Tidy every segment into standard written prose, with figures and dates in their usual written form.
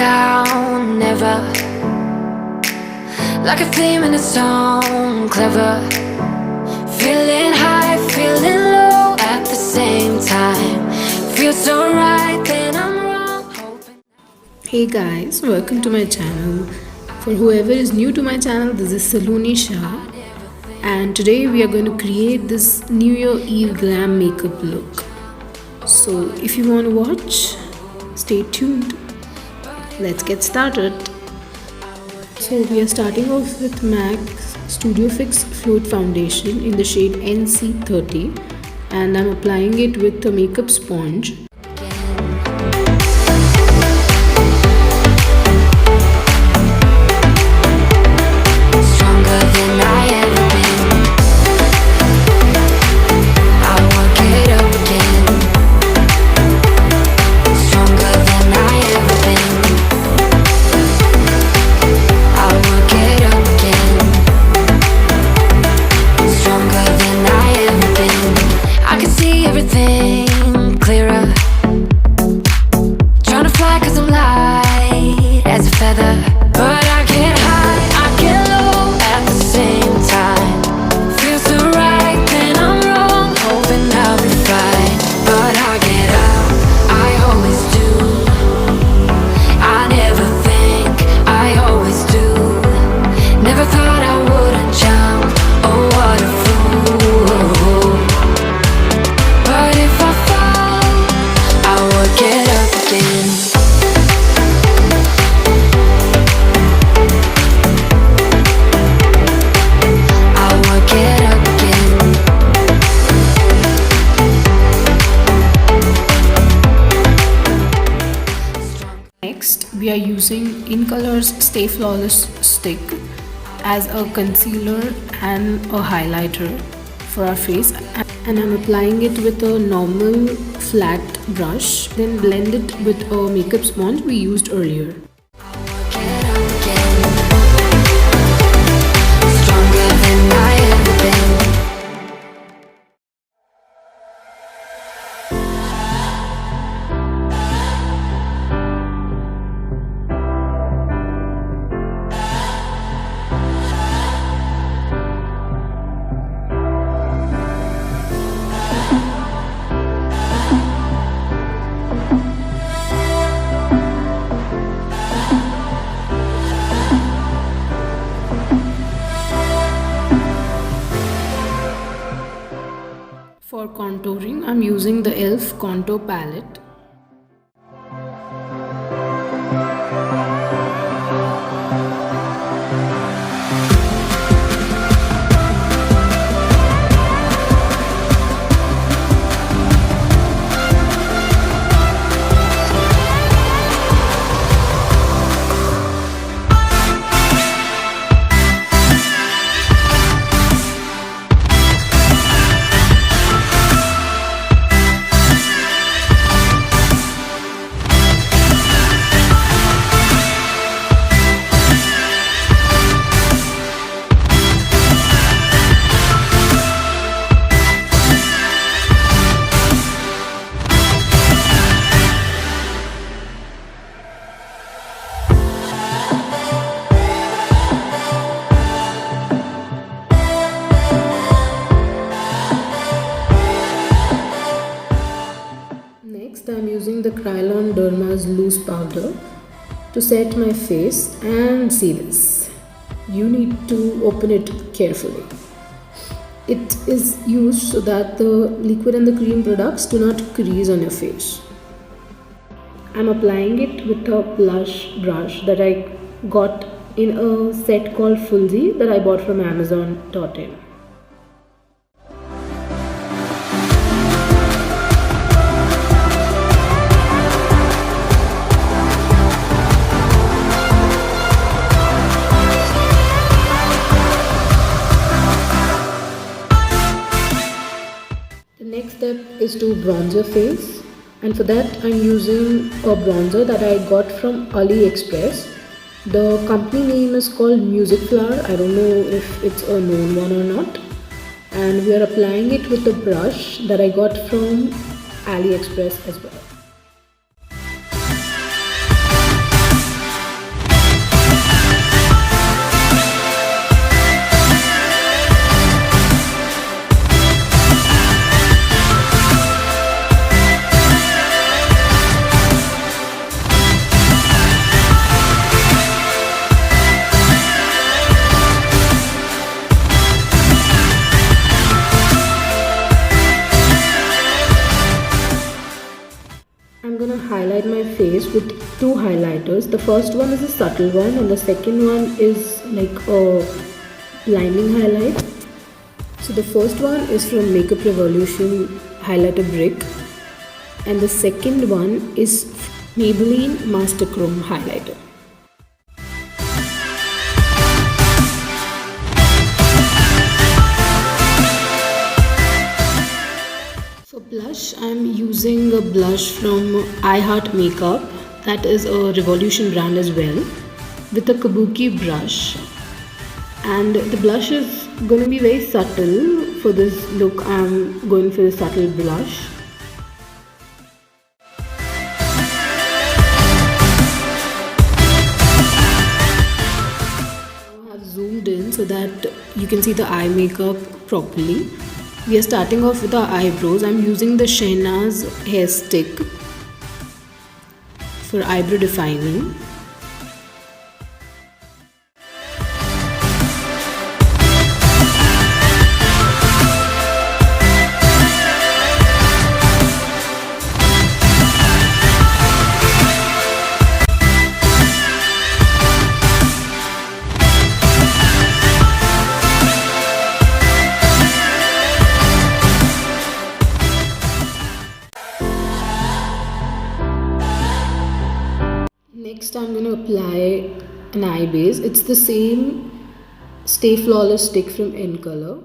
down, never. Like a theme in a song, clever. Feeling high, feeling low at the same time. Feels so right, then I'm wrong. Hey guys, welcome to my channel. For whoever is new to my channel, this is Saloni Shah, and today we are going to create this New Year Eve glam makeup look. So if you want to watch, stay tuned. Let's get started. So we are starting off with MAC Studio Fix Fluid Foundation in the shade NC30, and I'm applying it with a makeup sponge. Next, we are using Incolor's Stay Flawless stick as a concealer and a highlighter for our face, and I'm applying it with a normal flat brush, then blend it with a makeup sponge we used earlier. For contouring, I'm using the e.l.f. Contour Palette. Next, I'm using the Krylon Derma's loose powder to set my face, and see this. You need to open it carefully. It is used so that the liquid and the cream products do not crease on your face. I'm applying it with a blush brush that I got in a set called Fulzy that I bought from Amazon.in. The next step is to bronze your face, and for that I'm using a bronzer that I got from AliExpress. The company name is called Music Flower. I don't know if it's a known one or not. And we are applying it with a brush that I got from AliExpress as well. base with two highlighters. The first one is a subtle one and the second one is like a blinding highlight. So the first one is from Makeup Revolution highlighter brick and the second one is Maybelline Mascara highlighter. For blush, I am using a blush from I Heart Makeup, that is a Revolution brand as well, with a kabuki brush. And the blush is going to be very subtle. For this look, I am going for the subtle blush. I have zoomed in so that you can see the eye makeup properly. We are starting off with our eyebrows. I'm using the Shehnaz hair stick for eyebrow defining. Next, I'm going to apply an eye base. It's the same Stay Flawless stick from Incolor.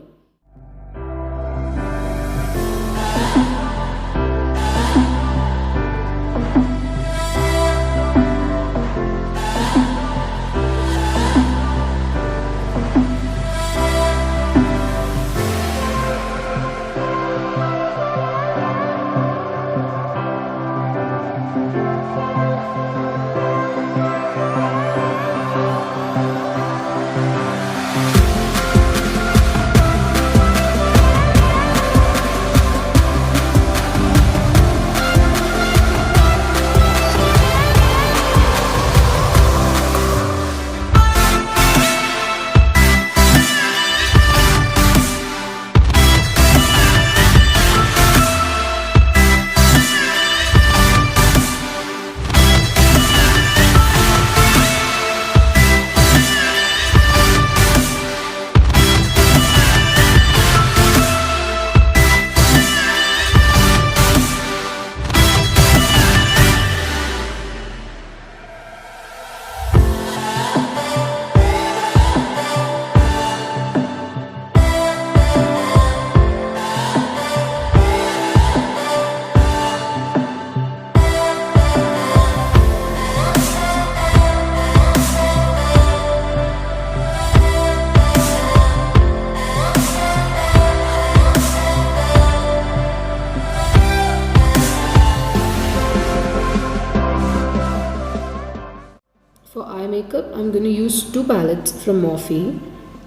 For eye makeup, I'm going to use two palettes from Morphe.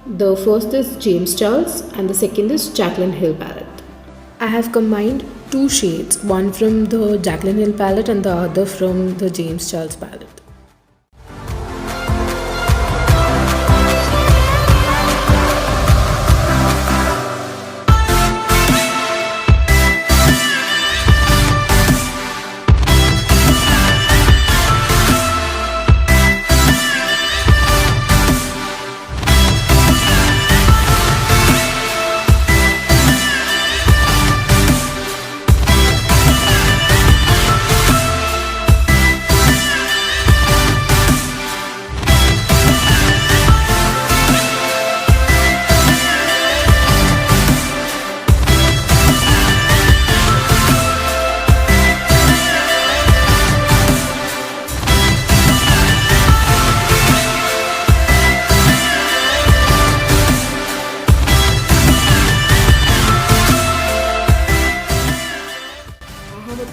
The first is James Charles and the second is Jacklyn Hill palette. I have combined two shades, one from the Jacklyn Hill palette and the other from the James Charles palette.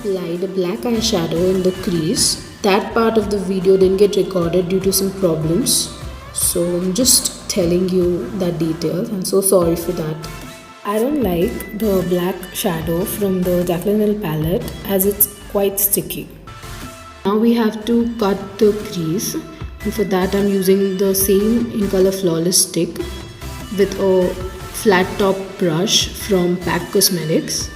Applied a black eyeshadow in the crease. That part of the video didn't get recorded due to some problems, so I'm just telling you that detail. I'm so sorry for that. I don't like the black shadow from the Jacklyn Hill palette as it's quite sticky. Now we have to cut the crease, and for that I'm using the same Incolor Flawless stick with a flat top brush from PAC Cosmetics.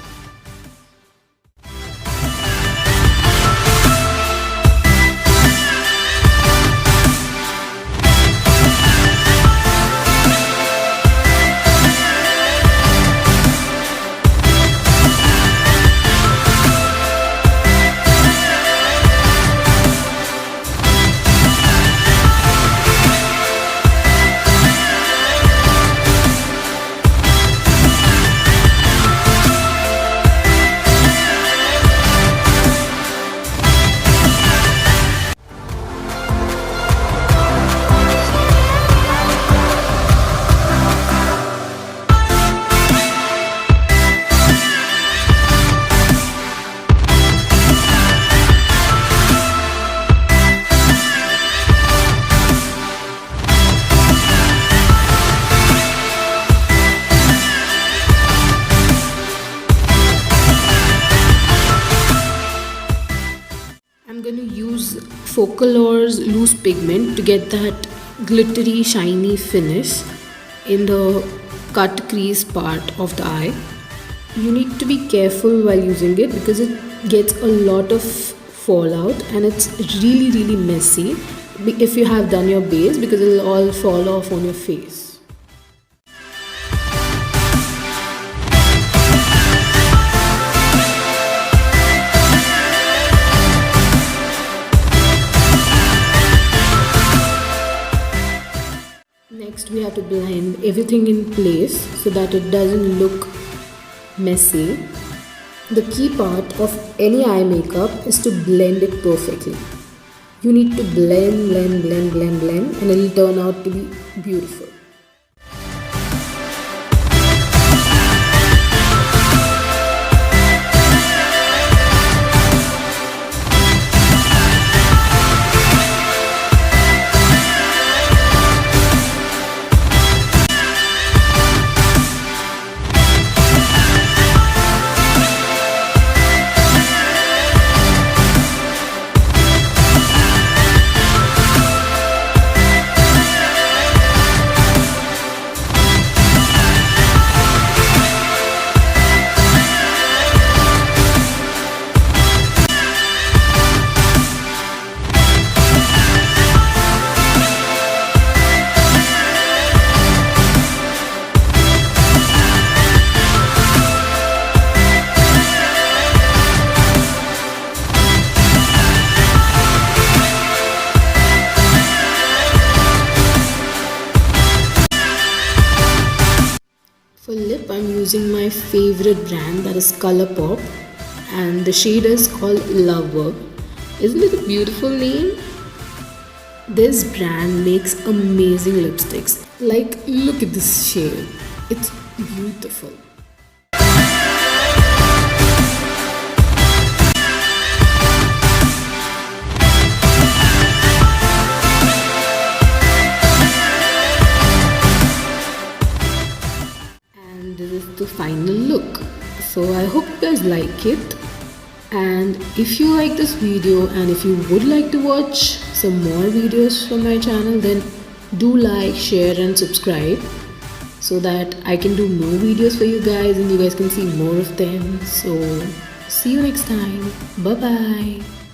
Focalure's loose pigment to get that glittery shiny finish in the cut crease part of the eye. You need to be careful while using it because it gets a lot of fallout and it's really messy if you have done your base, because it will all fall off on your face. Next we have to blend everything in place so that it doesn't look messy. The key part of any eye makeup is to blend it perfectly. You need to blend and it will turn out to be beautiful. For lip, I'm using my favorite brand, that is Colourpop, and the shade is called Lover. Isn't it a beautiful name? This brand makes amazing lipsticks. Like, look at this shade. It's beautiful. This is the final look. So I hope you guys like it, and if you like this video and if you would like to watch some more videos from my channel, then do like, share and subscribe so that I can do more videos for you guys and you guys can see more of them. So see you next time. Bye bye.